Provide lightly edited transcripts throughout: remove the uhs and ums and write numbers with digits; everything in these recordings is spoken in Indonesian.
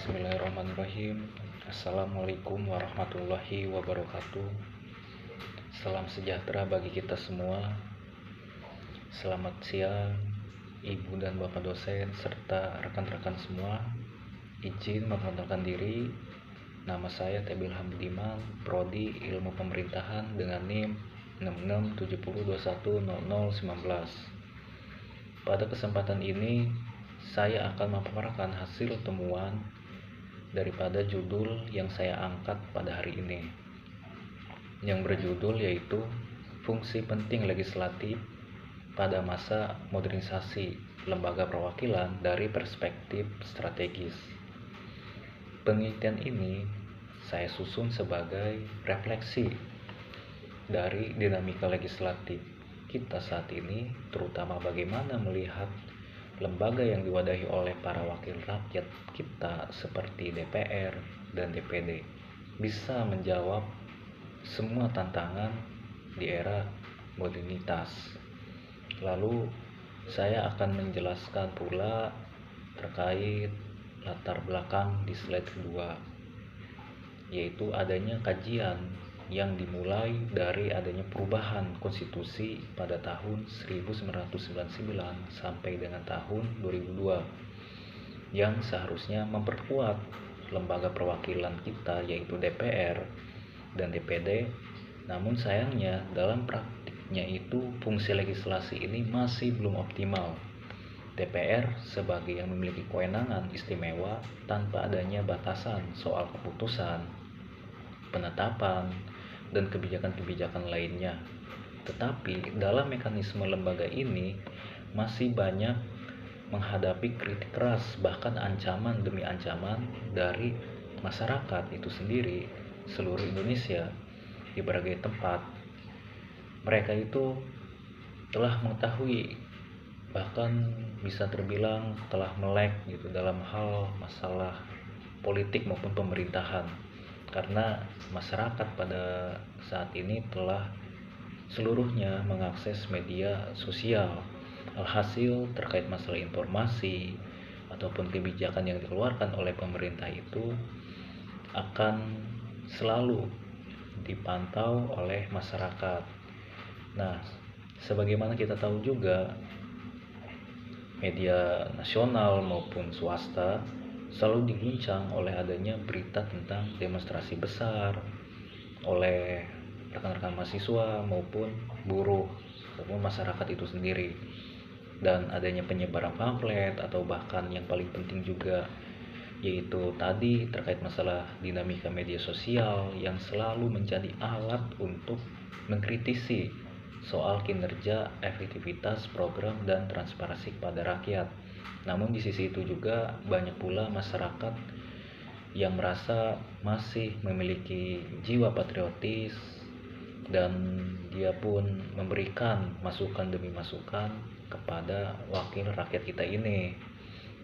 Bismillahirrahmanirrahim. Assalamualaikum warahmatullahi wabarakatuh. Salam sejahtera bagi kita semua. Selamat siang Ibu dan Bapak dosen serta rekan-rekan semua. Izin memperkenalkan diri. Nama saya Tebil Hamdiman, Prodi Ilmu Pemerintahan dengan NIM 6670210019. Pada kesempatan ini saya akan memaparkan hasil temuan daripada judul yang saya angkat pada hari ini, yang berjudul yaitu Fungsi Penting Legislatif pada Masa Modernisasi Lembaga Perwakilan dari Perspektif Strategis. Penelitian ini saya susun sebagai refleksi dari dinamika legislatif kita saat ini, terutama bagaimana melihat lembaga yang diwadahi oleh para wakil rakyat kita seperti DPR dan DPD bisa menjawab semua tantangan di era modernitas. Lalu saya akan menjelaskan pula terkait latar belakang di slide kedua, yaitu adanya kajian yang dimulai dari adanya perubahan konstitusi pada tahun 1999 sampai dengan tahun 2002 yang seharusnya memperkuat lembaga perwakilan kita yaitu DPR dan DPD. Namun sayangnya dalam praktiknya itu fungsi legislasi ini masih belum optimal. DPR sebagai yang memiliki kewenangan istimewa tanpa adanya batasan soal keputusan, penetapan, dan kebijakan-kebijakan lainnya. Tetapi dalam mekanisme lembaga ini masih banyak menghadapi kritik keras, bahkan ancaman demi ancaman dari masyarakat itu sendiri seluruh Indonesia di berbagai tempat. Mereka itu telah mengetahui, bahkan bisa terbilang telah melek gitu dalam hal masalah politik maupun pemerintahan, karena masyarakat pada saat ini telah seluruhnya mengakses media sosial. Alhasil terkait masalah informasi ataupun kebijakan yang dikeluarkan oleh pemerintah itu akan selalu dipantau oleh masyarakat. Nah, sebagaimana kita tahu juga, media nasional maupun swasta selalu diguncang oleh adanya berita tentang demonstrasi besar oleh rekan-rekan mahasiswa maupun buruh ataupun masyarakat itu sendiri, dan adanya penyebaran pamflet atau bahkan yang paling penting juga yaitu tadi terkait masalah dinamika media sosial yang selalu menjadi alat untuk mengkritisi soal kinerja, efektivitas program dan transparansi kepada rakyat. Namun di sisi itu juga banyak pula masyarakat yang merasa masih memiliki jiwa patriotis dan dia pun memberikan masukan demi masukan kepada wakil rakyat kita ini.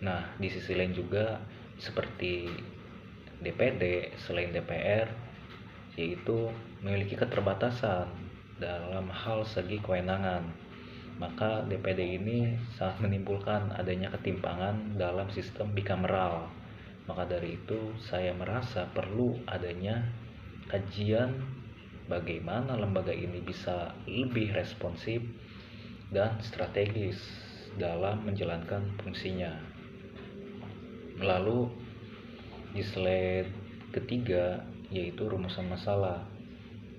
Nah, di sisi lain juga seperti DPD selain DPR yaitu memiliki keterbatasan dalam hal segi kewenangan, maka DPD ini sangat menimbulkan adanya ketimpangan dalam sistem bikameral. Maka dari itu saya merasa perlu adanya kajian bagaimana lembaga ini bisa lebih responsif dan strategis dalam menjalankan fungsinya. Lalu di slide ketiga yaitu rumusan masalah.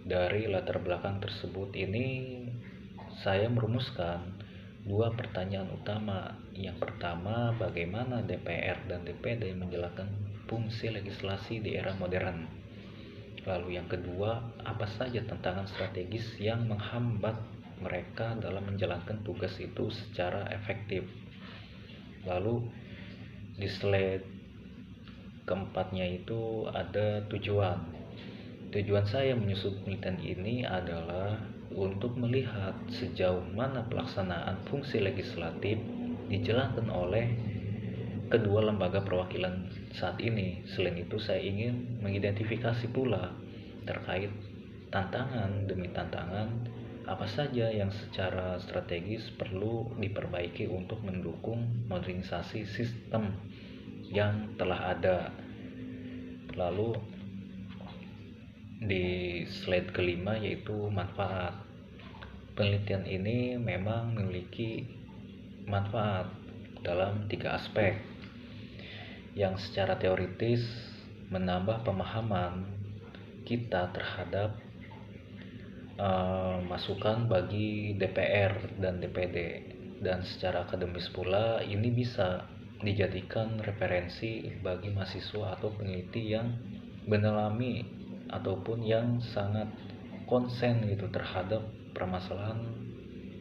Dari latar belakang tersebut ini saya merumuskan dua pertanyaan utama. Yang pertama, bagaimana DPR dan DPD menjalankan fungsi legislasi di era modern. Lalu yang kedua, apa saja tantangan strategis yang menghambat mereka dalam menjalankan tugas itu secara efektif. Lalu di slide keempatnya itu ada tujuan. Tujuan saya menyusun penelitian ini adalah untuk melihat sejauh mana pelaksanaan fungsi legislatif dijalankan oleh kedua lembaga perwakilan saat ini. Selain itu saya ingin mengidentifikasi pula terkait tantangan demi tantangan apa saja yang secara strategis perlu diperbaiki untuk mendukung modernisasi sistem yang telah ada. Lalu di slide kelima yaitu manfaat. Penelitian ini memang memiliki manfaat dalam 3 aspek, yang secara teoritis menambah pemahaman kita terhadap masukan bagi DPR dan DPD, dan secara akademis pula ini bisa dijadikan referensi bagi mahasiswa atau peneliti yang mendalami ataupun yang sangat konsen gitu terhadap permasalahan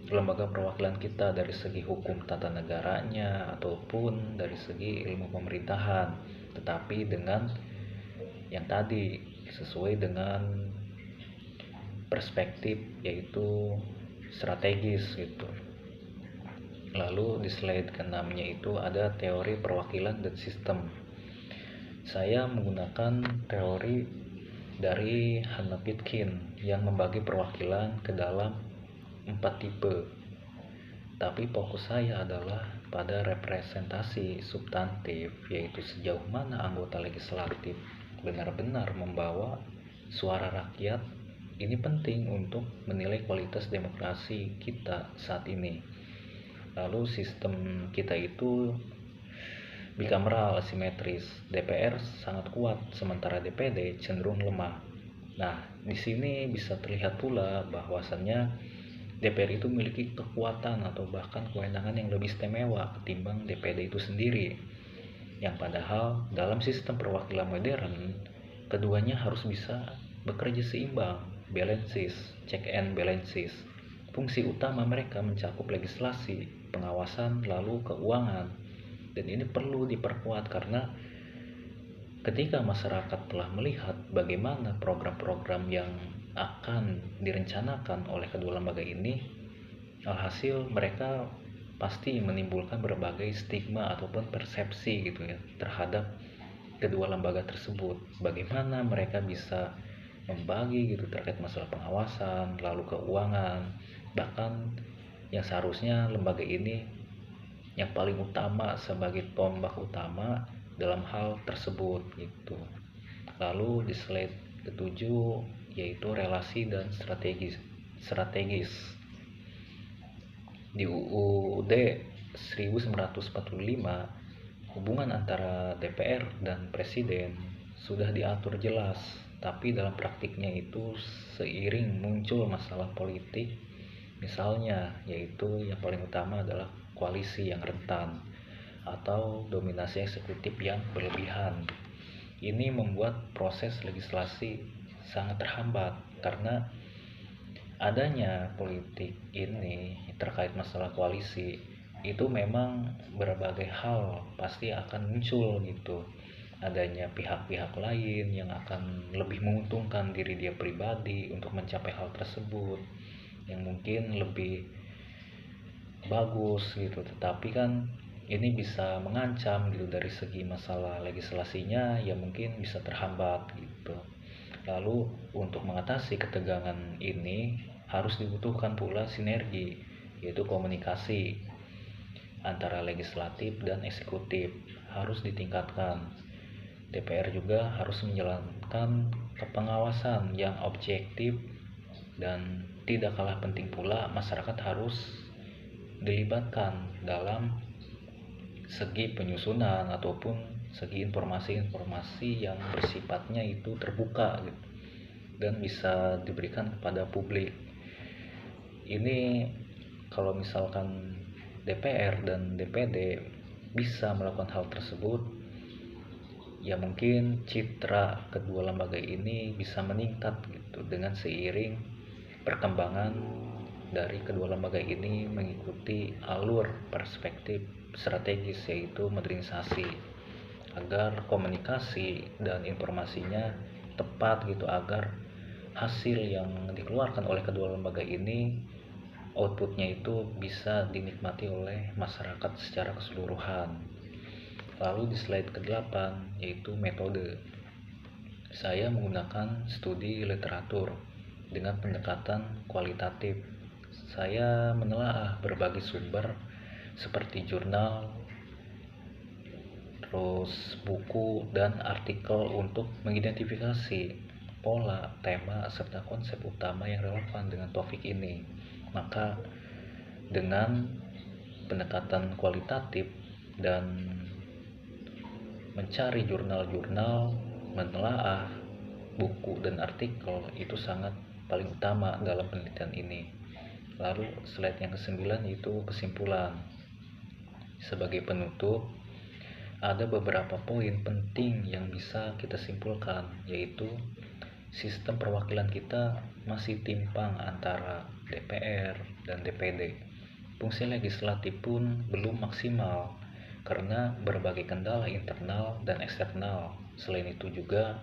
lembaga perwakilan kita dari segi hukum tata negaranya ataupun dari segi ilmu pemerintahan, tetapi dengan yang tadi sesuai dengan perspektif yaitu strategis gitu. Lalu di slide ke-6-nya itu ada teori perwakilan dan sistem. Saya menggunakan teori dari Hannah Pitkin yang membagi perwakilan ke dalam 4 tipe. Tapi fokus saya adalah pada representasi substantif, yaitu sejauh mana anggota legislatif benar-benar membawa suara rakyat. Ini penting untuk menilai kualitas demokrasi kita saat ini. Lalu sistem kita itu bikameral asimetris. DPR sangat kuat sementara DPD cenderung lemah. Nah, di sini bisa terlihat pula bahwasannya DPR itu memiliki kekuatan atau bahkan kewenangan yang lebih istimewa ketimbang DPD itu sendiri. Yang padahal dalam sistem perwakilan modern, keduanya harus bisa bekerja seimbang, balances, check and balances. Fungsi utama mereka mencakup legislasi, pengawasan, lalu keuangan. Dan ini perlu diperkuat karena ketika masyarakat telah melihat bagaimana program-program yang akan direncanakan oleh kedua lembaga ini, alhasil mereka pasti menimbulkan berbagai stigma ataupun persepsi gitu ya terhadap kedua lembaga tersebut. Bagaimana mereka bisa membagi gitu terkait masalah pengawasan, lalu keuangan, bahkan yang seharusnya lembaga ini yang paling utama sebagai tombak utama dalam hal tersebut gitu. Lalu di slide ketujuh yaitu relasi dan strategis. Di UUD 1945 hubungan antara DPR dan Presiden sudah diatur jelas, tapi dalam praktiknya itu seiring muncul masalah politik, misalnya yaitu yang paling utama adalah koalisi yang rentan atau dominasi eksekutif yang berlebihan. Ini membuat proses legislasi sangat terhambat karena adanya politik ini terkait masalah koalisi itu memang berbagai hal pasti akan muncul gitu. Adanya pihak-pihak lain yang akan lebih menguntungkan diri dia pribadi untuk mencapai hal tersebut yang mungkin lebih bagus gitu, tetapi kan ini bisa mengancam gitu dari segi masalah legislasinya ya mungkin bisa terhambat gitu. Lalu untuk mengatasi ketegangan ini harus dibutuhkan pula sinergi, yaitu komunikasi antara legislatif dan eksekutif harus ditingkatkan. DPR juga harus menjalankan kepengawasan yang objektif, dan tidak kalah penting pula masyarakat harus dilibatkan dalam segi penyusunan ataupun segi informasi-informasi yang bersifatnya itu terbuka gitu, dan bisa diberikan kepada publik. Ini kalau misalkan DPR dan DPD bisa melakukan hal tersebut, ya mungkin citra kedua lembaga ini bisa meningkat gitu dengan seiring perkembangan dari kedua lembaga ini mengikuti alur perspektif strategis yaitu modernisasi, agar komunikasi dan informasinya tepat gitu, agar hasil yang dikeluarkan oleh kedua lembaga ini outputnya itu bisa dinikmati oleh masyarakat secara keseluruhan. Lalu di slide ke-8 yaitu metode. Saya menggunakan studi literatur dengan pendekatan kualitatif. Saya menelaah berbagai sumber seperti jurnal, terus buku dan artikel untuk mengidentifikasi pola, tema, serta konsep utama yang relevan dengan topik ini. Maka dengan pendekatan kualitatif dan mencari jurnal-jurnal, menelaah buku dan artikel itu sangat paling utama dalam penelitian ini. Lalu slide yang ke-9 itu kesimpulan. Sebagai penutup, ada beberapa poin penting yang bisa kita simpulkan, yaitu sistem perwakilan kita masih timpang antara DPR dan DPD. Fungsi legislatif pun belum maksimal karena berbagai kendala internal dan eksternal. Selain itu juga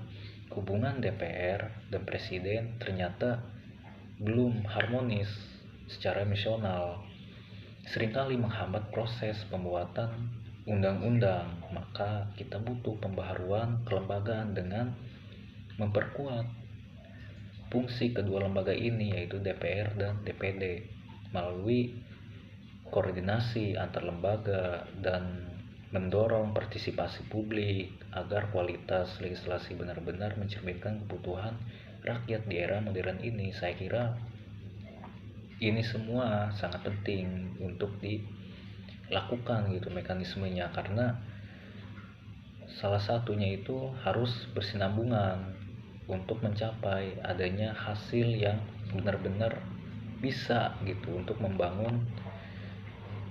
hubungan DPR dan Presiden ternyata belum harmonis secara emosional, seringkali menghambat proses pembuatan undang-undang. Maka kita butuh pembaharuan kelembagaan dengan memperkuat fungsi kedua lembaga ini, yaitu DPR dan DPD, melalui koordinasi antar lembaga dan mendorong partisipasi publik agar kualitas legislasi benar-benar mencerminkan kebutuhan rakyat di era modern ini. Saya kira ini semua sangat penting untuk dilakukan gitu mekanismenya, karena salah satunya itu harus bersinambungan untuk mencapai adanya hasil yang benar-benar bisa gitu untuk membangun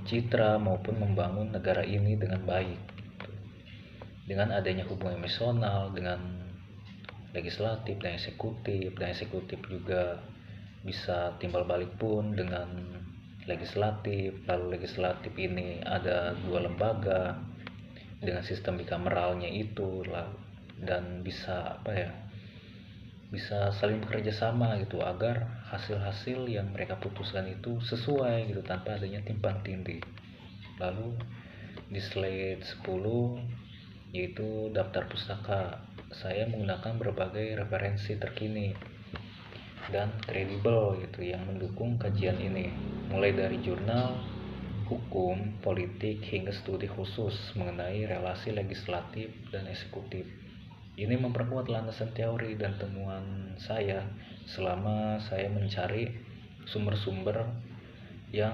citra maupun membangun negara ini dengan baik gitu. Dengan adanya hubungan emosional dengan legislatif dan eksekutif juga bisa timbal balik pun dengan legislatif. Lalu legislatif ini ada dua lembaga dengan sistem bikameralnya itu lah, dan bisa bisa saling bekerja sama gitu agar hasil-hasil yang mereka putuskan itu sesuai gitu tanpa adanya timpang tindih. Lalu di slide 10 yaitu daftar pustaka, saya menggunakan berbagai referensi terkini dan kredibel gitu yang mendukung kajian ini, mulai dari jurnal hukum, politik, hingga studi khusus mengenai relasi legislatif dan eksekutif. Ini memperkuat landasan teori dan temuan saya selama saya mencari sumber-sumber yang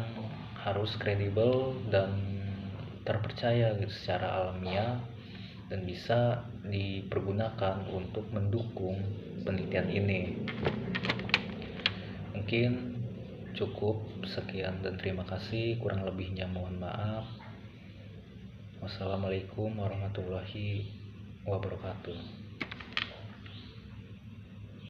harus kredibel dan terpercaya gitu, secara alamiah dan bisa dipergunakan untuk mendukung penelitian ini. Mungkin cukup sekian dan terima kasih, kurang lebihnya mohon maaf. Wassalamualaikum warahmatullahi wabarakatuh.